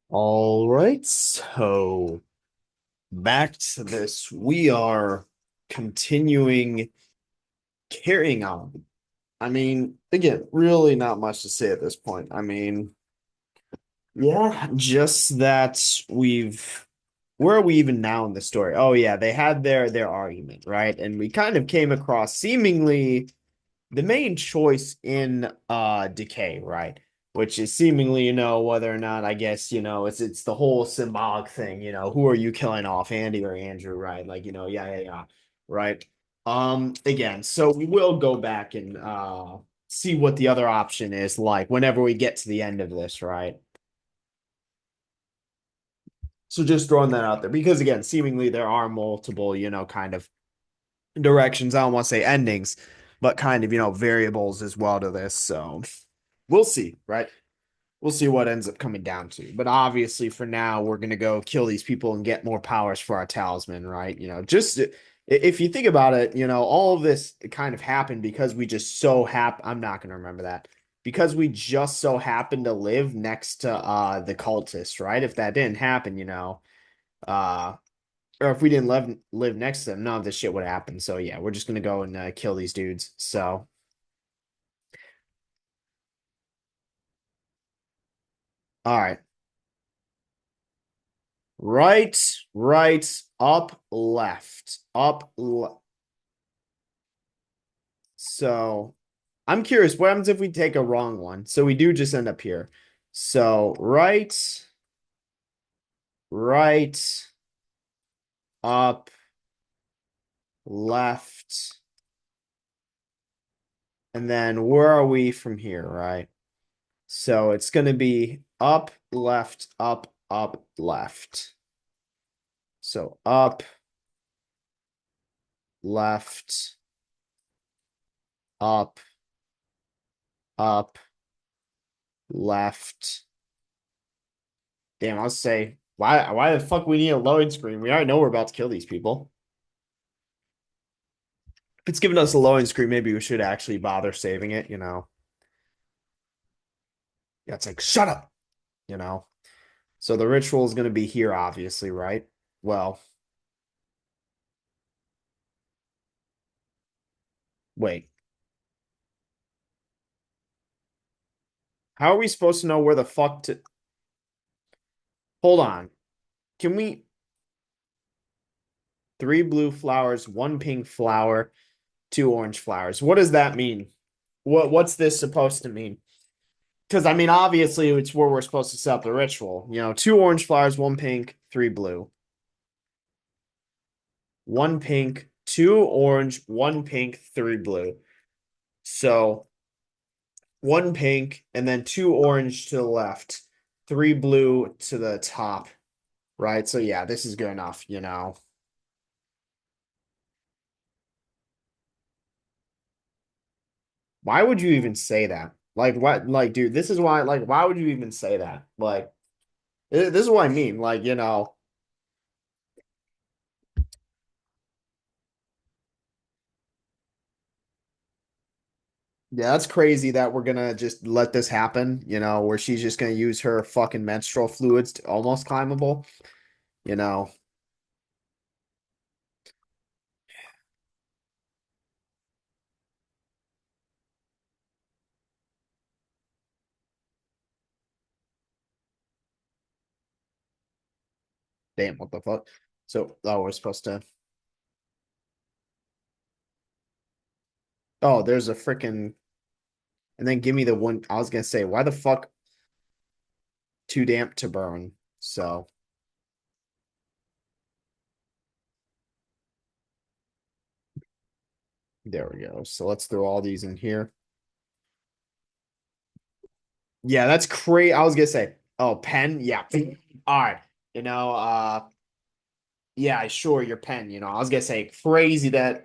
All right, so back to this. We are continuing carrying on. I mean, again, really not much to say at this point. I mean, yeah, just that where are we even now in the story? Oh yeah, they had their argument, right? And we kind of came across seemingly the main choice in Decay, right? Which is seemingly, whether or not I guess, it's the whole symbolic thing, who are you killing off, Andy or Andrew, right? Like, yeah, yeah, yeah. Right. Again, so we will go back and see what the other option is like whenever we get to the end of this, right? So just throwing that out there because again, seemingly there are multiple, kind of directions. I don't want to say endings, but kind of, variables as well to this. So we'll see, right? We'll see what ends up coming down to. But obviously, for now, we're gonna go kill these people and get more powers for our talisman, right? Just if you think about it, all of this kind of happened because we just so happen. I'm not gonna remember that because we just so happened to live next to the cultist, right? If that didn't happen, uh, or if we didn't live next to them, none of this shit would happen. So yeah, we're just gonna go and kill these dudes. So all right. Right, right, up, left, up. So I'm curious, what happens if we take a wrong one? So we do just end up here. So right, right, up, left, and then where are we from here, right? So it's going to be up, left, up, left. So up, left, up, up, left. Damn, I'll say, why the fuck we need a loading screen? We already know we're about to kill these people. If it's giving us a loading screen, maybe we should actually bother saving it. Yeah, it's like, shut up, you know. So the ritual is gonna be here, obviously, right? Well, wait. How are we supposed to know where the fuck to hold on? Can we three blue flowers, one pink flower, two orange flowers? What does that mean? What's this supposed to mean? Because I mean, obviously, it's where we're supposed to set up the ritual. Two orange flowers, one pink, three blue. One pink, two orange, one pink, three blue. So one pink and then two orange to the left, three blue to the top, right? So yeah, this is good enough. Why would you even say that? Like what? Like, dude, this is why. Like, why would you even say that? Like, this is what I mean. Like, yeah, that's crazy that we're gonna just let this happen. Where she's just gonna use her fucking menstrual fluids to almost climbable. You know, damn, what the fuck? So, oh, we're supposed to. Oh, there's a freaking. And then give me the one. I was gonna say, why the fuck too damp to burn? So there we go. So let's throw all these in here. Yeah, that's crazy. I was gonna say, oh, pen. Yeah. All right. You know, uh, yeah, sure, your pen. I was gonna say crazy that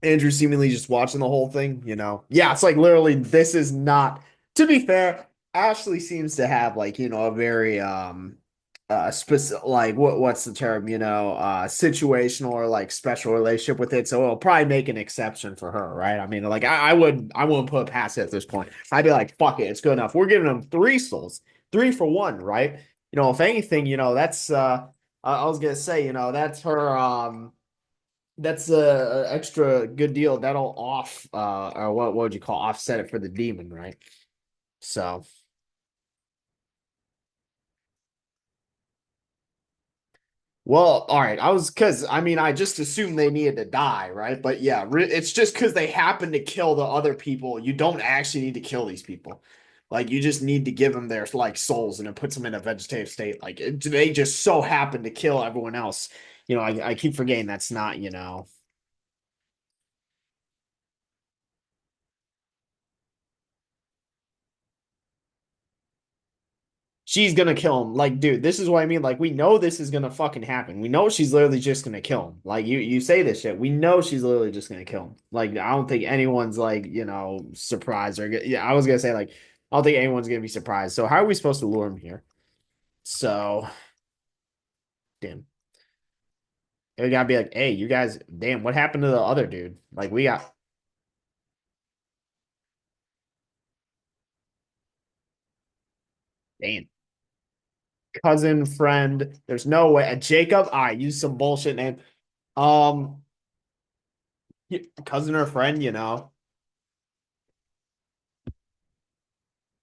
Andrew seemingly just watching the whole thing. Yeah, it's like literally this is not. To be fair, Ashley seems to have like a very specific, like what's the term, situational or like special relationship with it, so it'll probably make an exception for her, right? I mean, like I wouldn't put it past it at this point. I'd be like, fuck it, it's good enough. We're giving them three souls, three for one, right? If anything, that's I was gonna say, that's her that's a extra good deal that'll off or what would you call offset it for the demon, right? So well, all right. I was because I mean I just assumed they needed to die, right? But yeah, it's just because they happen to kill the other people. You don't actually need to kill these people. Like you just need to give them their like souls, and it puts them in a vegetative state. Like they just so happen to kill everyone else. I keep forgetting that's not. She's gonna kill him. Like, dude, this is what I mean. Like, we know this is gonna fucking happen. We know she's literally just gonna kill him. Like, you say this shit. We know she's literally just gonna kill him. Like, I don't think anyone's like, surprised or yeah. I was gonna say like, I don't think anyone's gonna be surprised. So how are we supposed to lure him here? So, damn, we gotta be like, hey, you guys, damn, what happened to the other dude? Like, we got, damn, cousin, friend. There's no way. Jacob, I use some bullshit name. Um, cousin or friend,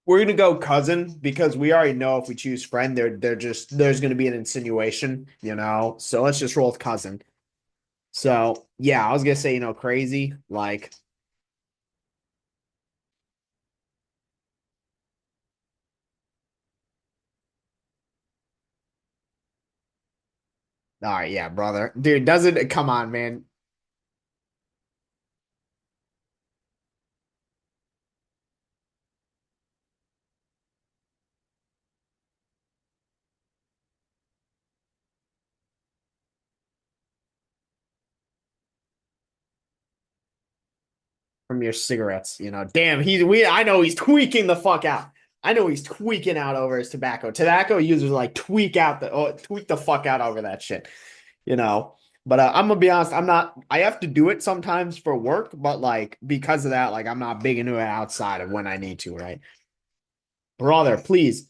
We're gonna go cousin because we already know if we choose friend, they're just there's gonna be an insinuation. So let's just roll with cousin. So yeah, I was gonna say, crazy. Like, all right, yeah, brother. Dude, doesn't come on, man. From your cigarettes, Damn, I know he's tweaking the fuck out. I know he's tweaking out over his tobacco. Tobacco users like tweak the fuck out over that shit. you know. But I'm gonna be honest, I'm not. I have to do it sometimes for work, but like because of that, like I'm not big into it outside of when I need to, right? Brother, please.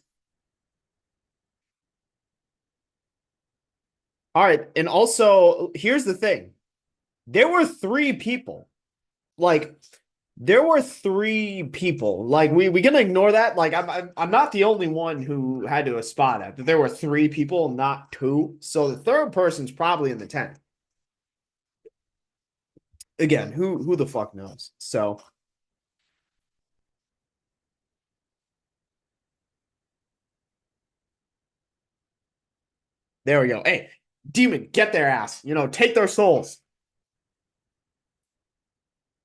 All right, and also here's the thing: there were three people. Like there were three people. Like we gonna ignore that. Like I'm not the only one who had to spot that. That there were three people, not two. So the third person's probably in the tent. Again, who the fuck knows? So there we go. Hey, demon, get their ass. Take their souls.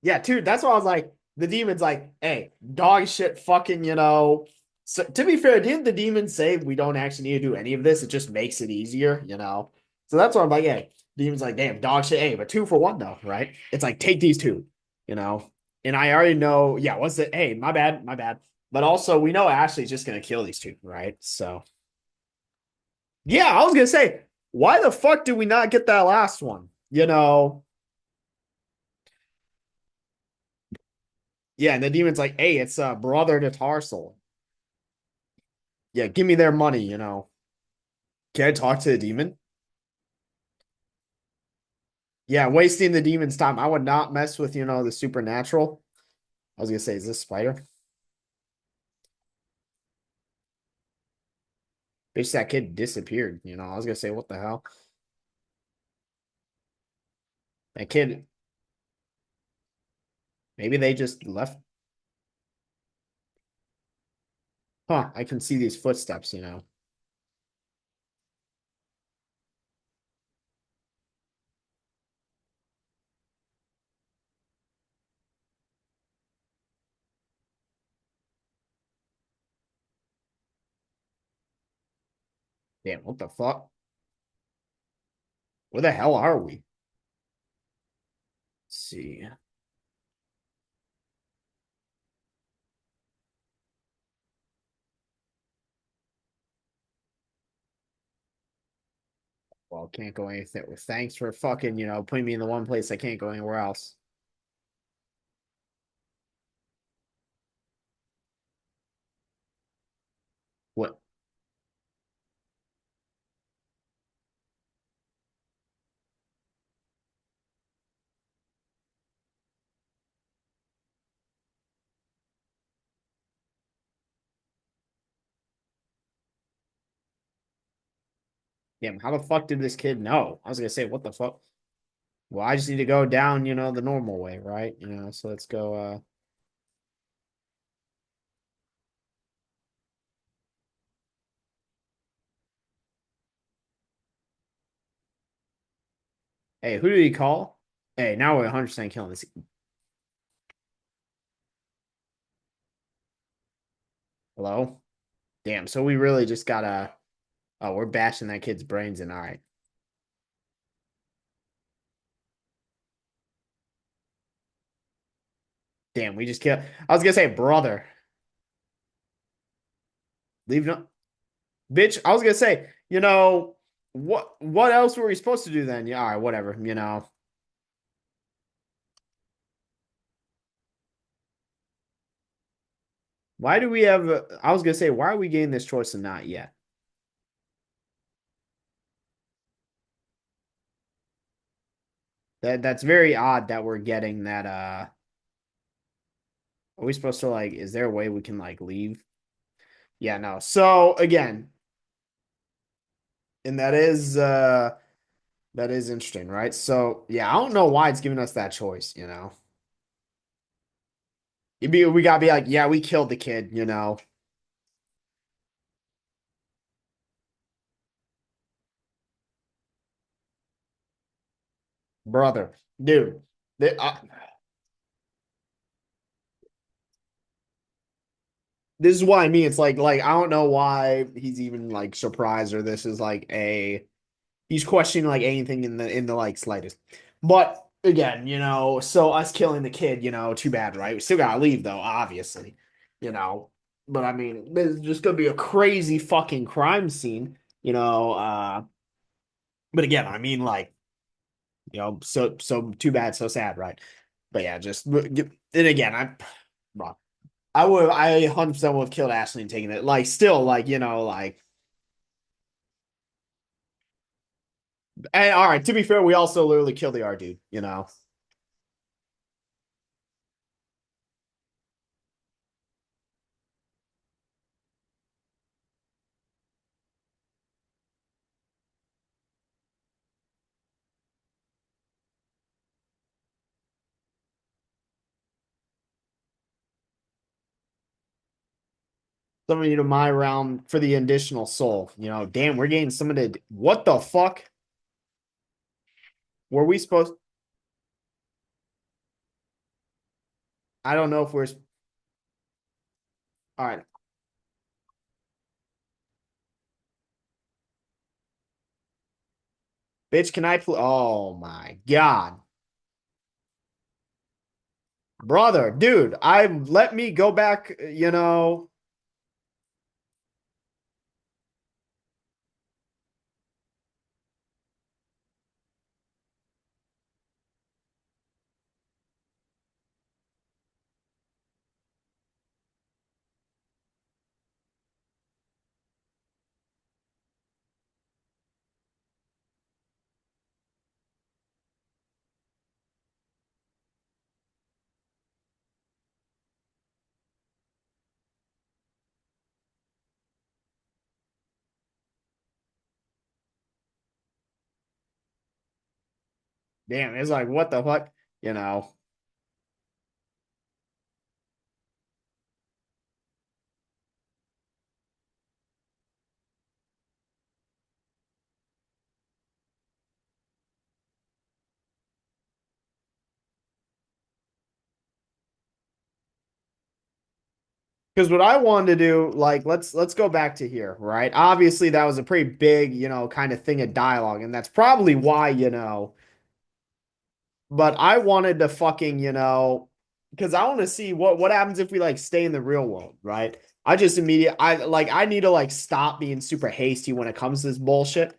Yeah, dude, that's why I was like, the demon's like, hey, dog shit, fucking, So to be fair, didn't the demon say we don't actually need to do any of this? It just makes it easier. So that's why I'm like, hey, demon's like, damn, dog shit, hey, but two for one though, right? It's like take these two, you know. And I already know, yeah, what's it? Hey, my bad, my bad. But also, we know Ashley's just gonna kill these two, right? So yeah, I was gonna say, why the fuck did we not get that last one? Yeah, and the demon's like, hey, it's brother to Tarsal. Yeah, give me their money. Can I talk to the demon? Yeah, wasting the demon's time. I would not mess with, the supernatural. I was gonna say, is this spider? Bitch, that kid disappeared. I was gonna say, what the hell? That kid, maybe they just left. Huh, I can see these footsteps. Damn, what the fuck? Where the hell are we? Let's see. Well, can't go anything. Thanks for fucking, putting me in the one place I can't go anywhere else. What? Damn, how the fuck did this kid know? I was gonna say, what the fuck? Well, I just need to go down, the normal way, right? So let's go. Hey, who did he call? Hey, now we're 100% killing this. Hello? Damn, so we really just gotta. Oh, we're bashing that kid's brains in. All right. Damn, we just killed. I was gonna say, brother, leave no. Bitch, I was gonna say, what else were we supposed to do then? Yeah, all right, whatever. Why do we have I was gonna say, why are we getting this choice and not yet? That's very odd that we're getting that are we supposed to like is there a way we can like leave? Yeah, no. So again, and that is interesting, right? So yeah, I don't know why it's giving us that choice. We gotta be like, yeah, we killed the kid. Brother, dude. They, this is why I mean it's like I don't know why he's even like surprised or this is like a he's questioning like anything in the like slightest. But again, so us killing the kid, too bad, right? We still gotta leave though, obviously. You know. But I mean, it's just gonna be a crazy fucking crime scene. But again, I mean like, so too bad, so sad, right? But yeah, just and again, I 100% would have killed Ashley and taken it. Like, still, like, like, and all right, to be fair, we also literally killed the R dude. Somebody to my round for the additional soul. Damn, we're getting some of the. What the fuck? Were we supposed. I don't know if we're. All right. Bitch, can I. Oh my God. Brother, dude, let me go back. Damn, it's like, what the fuck? You know. Because what I wanted to do, like, let's go back to here, right? Obviously, that was a pretty big, kind of thing of dialogue, and that's probably why. But I wanted to fucking, because I want to see what happens if we like stay in the real world, right? I just immediate, I need to like stop being super hasty when it comes to this bullshit.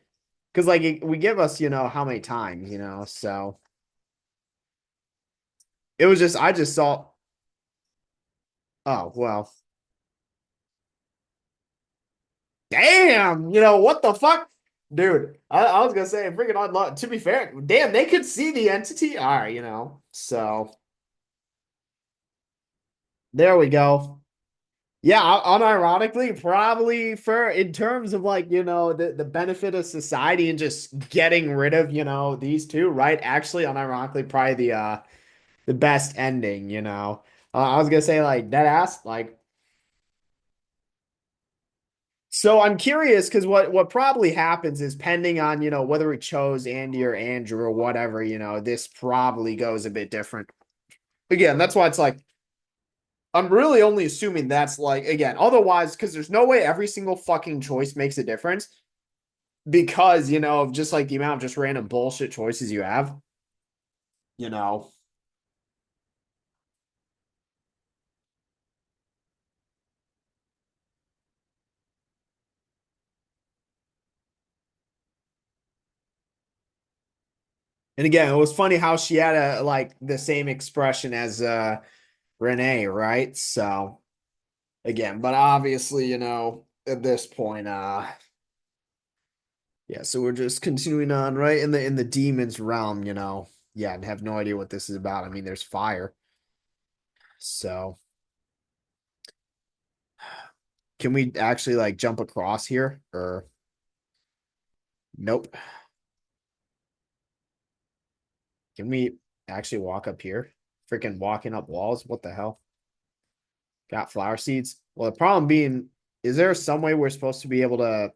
because like we give us, how many times, so it was just I just saw. Oh well, damn, what the fuck, dude? I was gonna say freaking odd luck. To be fair, damn, they could see the entity. All right, so there we go. Yeah, unironically, probably for in terms of like, the benefit of society and just getting rid of, these two, right? Actually, unironically, probably the best ending, I was gonna say like dead ass, like so I'm curious because what probably happens is pending on, whether we chose Andy or Andrew or whatever, this probably goes a bit different. Again, that's why it's like I'm really only assuming that's like again, otherwise, because there's no way every single fucking choice makes a difference because, of just like the amount of just random bullshit choices you have, you know. And again, it was funny how she had a like the same expression as Renee, right? So again, but obviously, at this point, yeah, so we're just continuing on, right? In the demons realm, Yeah, and have no idea what this is about. I mean, there's fire. So can we actually like jump across here? Or nope. Can we actually walk up here? Freaking walking up walls? What the hell? Got flower seeds? Well, the problem being, is there some way we're supposed to be able to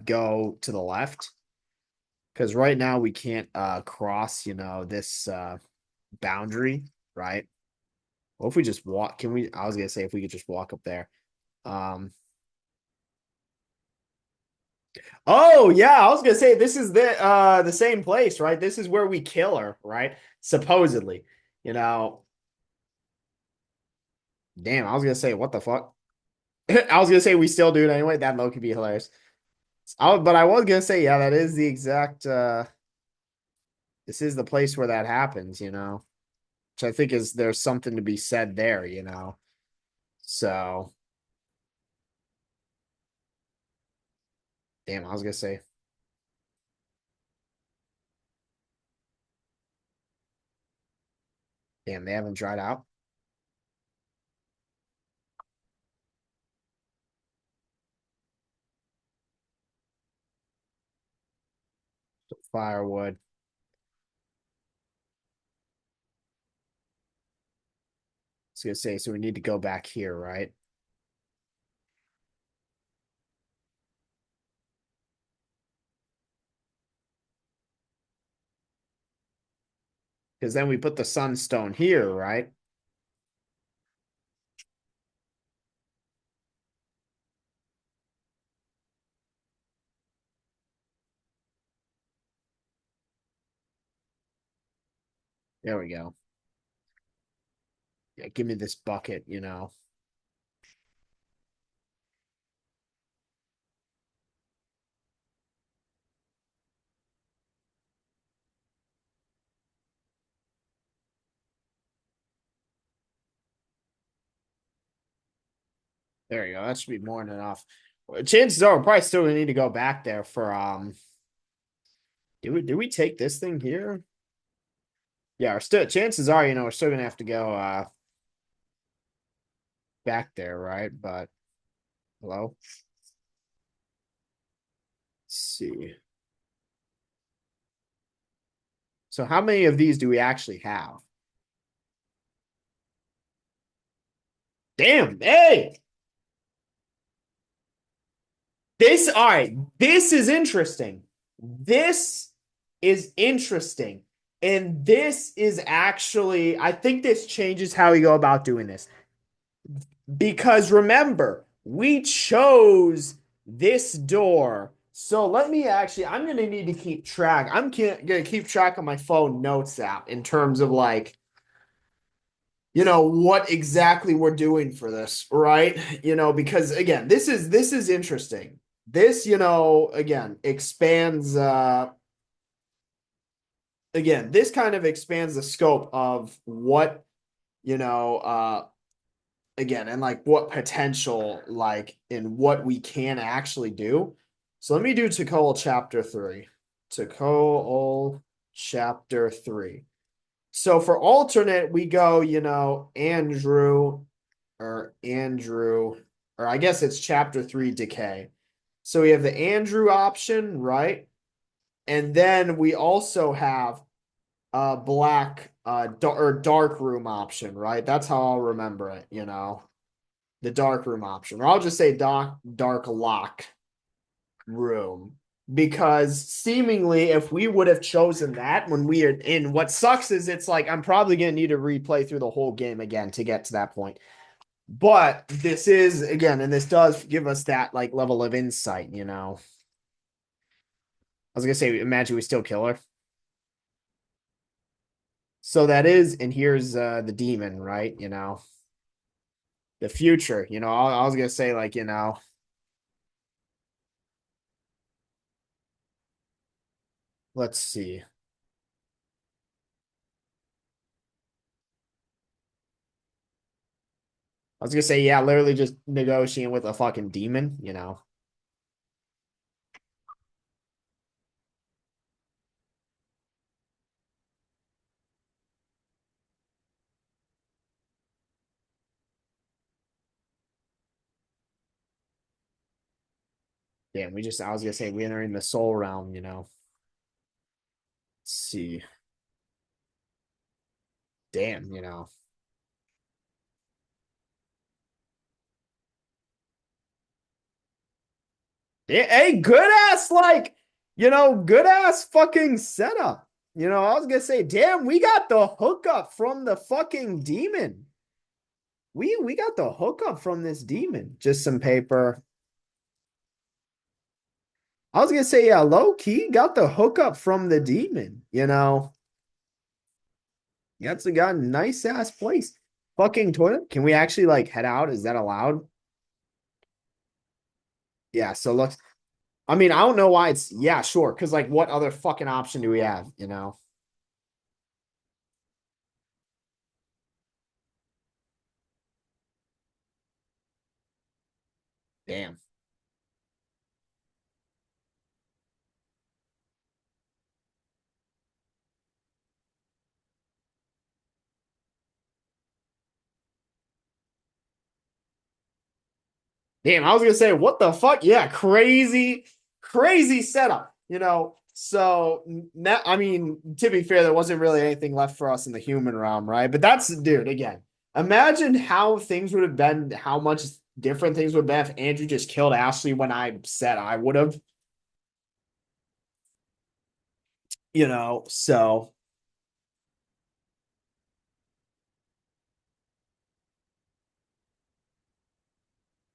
go to the left? Because right now we can't cross, this boundary, right? What if we just walk? Can we? I was gonna say if we could just walk up there. Um. Oh yeah, I was gonna say this is the same place, right? This is where we kill her, right? Supposedly, you know. Damn, I was gonna say what the fuck. I was gonna say we still do it anyway. That low could be hilarious. But I was gonna say yeah, that is the exact. This is the place where that happens, which I think is there's something to be said there, So damn, I was gonna say damn, they haven't dried out. Firewood. I was gonna say so we need to go back here, right? Because then we put the sunstone here, right? There we go. Yeah, give me this bucket. There you go. That should be more than enough. Chances are we're probably still gonna need to go back there for did we take this thing here? Yeah, we're still chances are, we're still gonna have to go back there, right? But hello? Let's see. So how many of these do we actually have? Damn, hey! All right, this is interesting. This is interesting. And this is actually, I think this changes how we go about doing this. Because remember, we chose this door. So let me actually, I'm going to need to keep track. I'm going to keep track on my phone notes app in terms of like, what exactly we're doing for this, right? Because again, this is interesting this, again, expands again, this kind of expands the scope of what, you know, again, and like what potential, like in what we can actually do. So let me do Tekol chapter 3. Tekol chapter 3. So for alternate, we go, Andrew, or I guess it's chapter 3 decay. So we have the Andrew option, right? And then we also have black or dark room option, right? That's how I'll remember it. The dark room option. Or I'll just say dark lock room. Because seemingly, if we would have chosen that when we are in, what sucks is it's like I'm probably gonna need to replay through the whole game again to get to that point. But this is again, and this does give us that like level of insight. I was gonna say, imagine we still kill her. So that is, and here's the demon, right? The future. I was gonna say like, let's see. I was gonna say, yeah, literally just negotiating with a fucking demon. Damn, I was gonna say we enter in the soul realm. Let's see. Damn. Hey, good ass, like, good ass fucking setup. I was gonna say, damn, we got the hookup from the fucking demon. We got the hookup from this demon. Just some paper. I was gonna say, yeah, low key got the hookup from the demon. That's got a nice ass place. Fucking toilet. Can we actually like head out? Is that allowed? Yeah, so looks. I mean, I don't know why it's yeah, sure. Cause like what other fucking option do we have? Damn. Damn, I was gonna say, what the fuck? Yeah, crazy, crazy setup. So now, I mean, to be fair, there wasn't really anything left for us in the human realm, right? But that's, dude, again, imagine how things would have been, how much different things would have been if Andrew just killed Ashley when I said I would have. So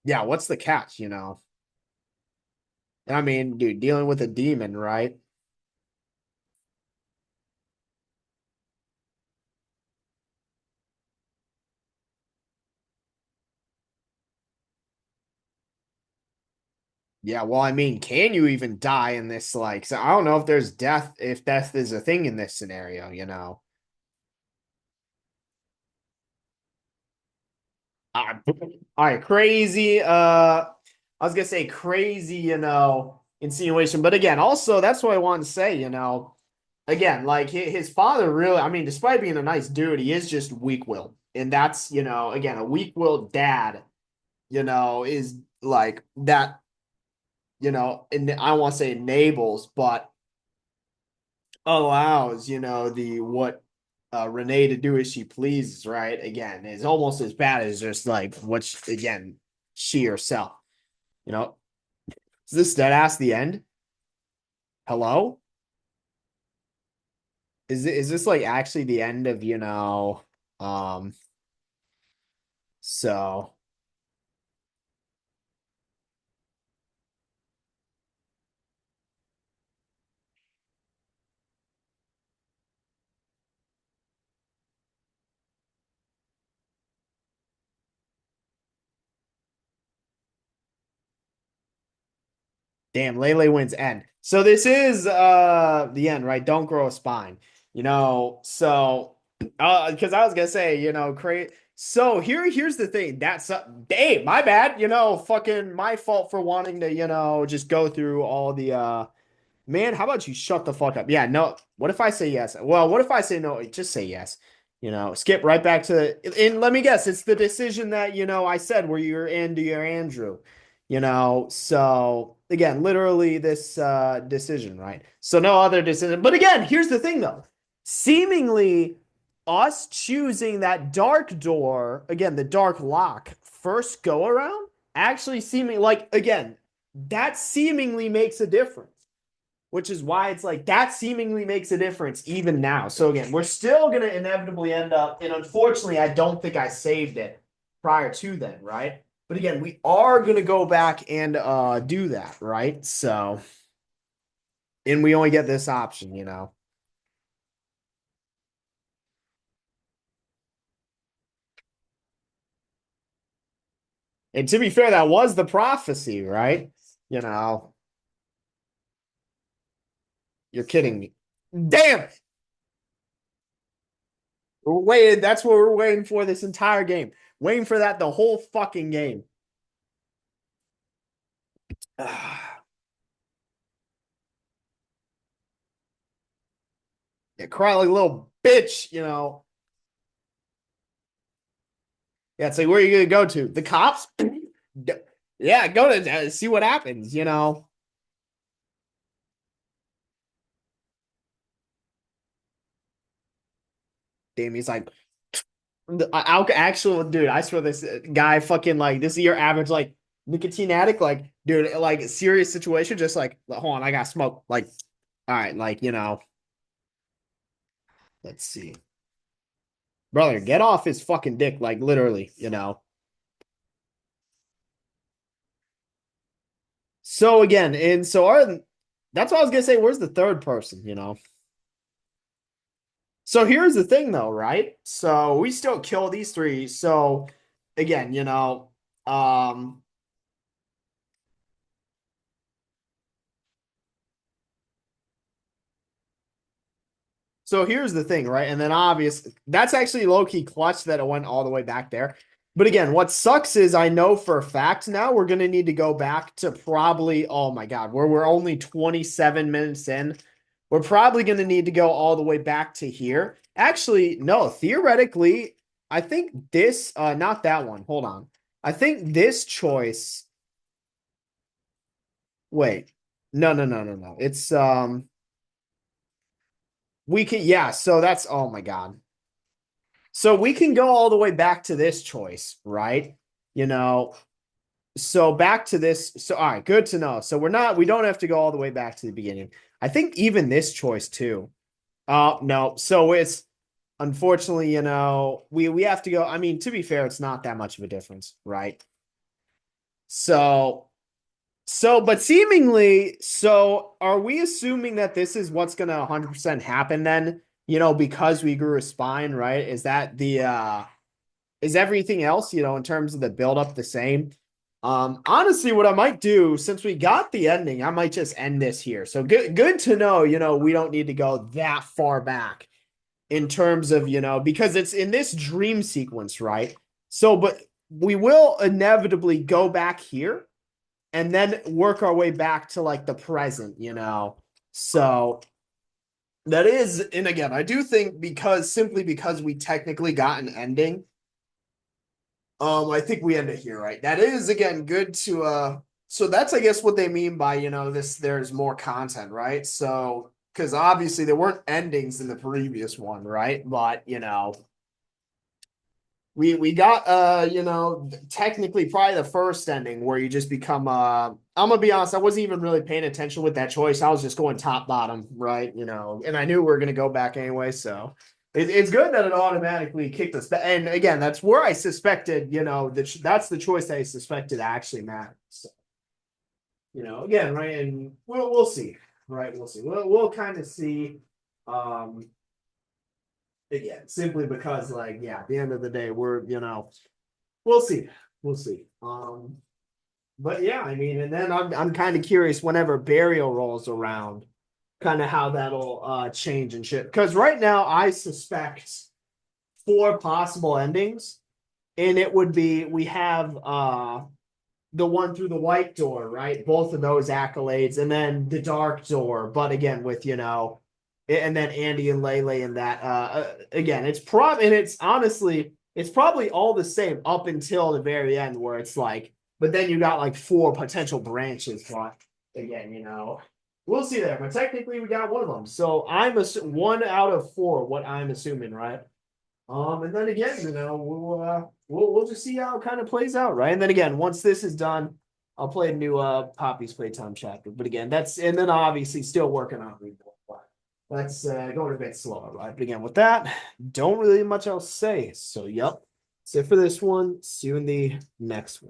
yeah, what's the catch? I mean, dude, dealing with a demon, right? Yeah, well, I mean, can you even die in this? Like, so I don't know if death is a thing in this scenario. All right, crazy. I was gonna say crazy, insinuation, but again, also that's what I want to say. Again, like his father really, I mean, despite being a nice dude, he is just weak-willed, and that's, again, a weak-willed dad, is like that, and I don't want to say enables, but allows, the what Renee to do as she pleases, right? Again, is almost as bad as just like again, she herself, you know. Is this dead ass the end? Hello? Is this like actually the end of, um so Damn, Leyley wins end. So this is the end, right? Don't grow a spine. So because I was gonna say, create so here's the thing. That's hey, my bad, fucking my fault for wanting to, just go through all the man, how about you shut the fuck up? Yeah, no. What if I say yes? Well, what if I say no? Just say yes. Skip right back to and let me guess, it's the decision that I said where you're Andy or Andrew. So again, literally this decision, right? So no other decision. But again, here's the thing though. Seemingly us choosing that dark door, again, the dark lock, first go around, actually seeming like again, that seemingly makes a difference, which is why it's like that seemingly makes a difference even now. So again, we're still going to inevitably end up, and unfortunately, I don't think I saved it prior to then, right? But again, we are going to go back and do that, right? So, and we only get this option. And to be fair, that was the prophecy, right? You know, you're kidding me. Damn, we're waiting. That's what we're waiting for this entire game. Waiting for that the whole fucking game. Yeah, cry like a little bitch. Yeah, it's like, where are you gonna go to? The cops? Yeah, go to see what happens. Damn, he's like, actual dude. I swear, this guy fucking like this is your average like nicotine addict. Like, dude, like serious situation. Just like, hold on, I got smoke. Like, all right, like let's see, brother, get off his fucking dick. Like, literally. So again, and so that's what I was gonna say. Where's the third person? So here's the thing though, right? So we still kill these three. So again, um so here's the thing, right? And then obvious that's actually low-key clutch that it went all the way back there. But again, what sucks is I know for a fact now we're gonna need to go back to probably, oh my God, where we're only 27 minutes in. We're probably gonna need to go all the way back to here. Actually, no, theoretically, I think this not that one. Hold on. I think this choice. Wait. No, no, no, no, no. It's we can yeah, so that's oh my God. So we can go all the way back to this choice, right? You know, so back to this. So all right, good to know. So we don't have to go all the way back to the beginning. I think even this choice too. No. So it's unfortunately, we have to go. I mean, to be fair, it's not that much of a difference, right? So but seemingly, so are we assuming that this is what's going to 100% happen then? Because we grew a spine, right? Is that is everything else, in terms of the build up the same? Honestly, what I might do, since we got the ending, I might just end this here. So good to know, we don't need to go that far back in terms of, because it's in this dream sequence, right? So, but we will inevitably go back here and then work our way back to like the present. So that is, and again, I do think simply because we technically got an ending, I think we end it here, right? That is again good to so that's I guess what they mean by, this there's more content, right? So because obviously there weren't endings in the previous one, right? But we got technically probably the first ending where you just become I'm gonna be honest, I wasn't even really paying attention with that choice. I was just going top bottom, right? And I knew we were gonna go back anyway, so it's good that it automatically kicked us back. And again, that's where I suspected, that's the choice that I suspected actually matters. So, again, right, and we'll see, right? We'll see. We'll kind of see. Um, Again, simply because, like, yeah, at the end of the day, we'll see. We'll see. But yeah, I mean, and then I'm kind of curious whenever burial rolls around, kind of how that'll change and shit. Because right now I suspect four possible endings, and it would be we have the one through the white door, right? Both of those accolades, and then the dark door, but again with and then Andy and Leyley and that. Again, and it's honestly it's probably all the same up until the very end where it's like, but then you got like four potential branches. But again, we'll see there. But technically, we got one of them. So one out of four. What I'm assuming, right? And then again, we'll just see how it kind of plays out, right? And then again, once this is done, I'll play a new Poppy's Playtime chapter. But again, and then obviously still working on Reborn. That's going a bit slower, right? But again, with that, don't really much else to say. So, yep. That's it for this one. See you in the next one.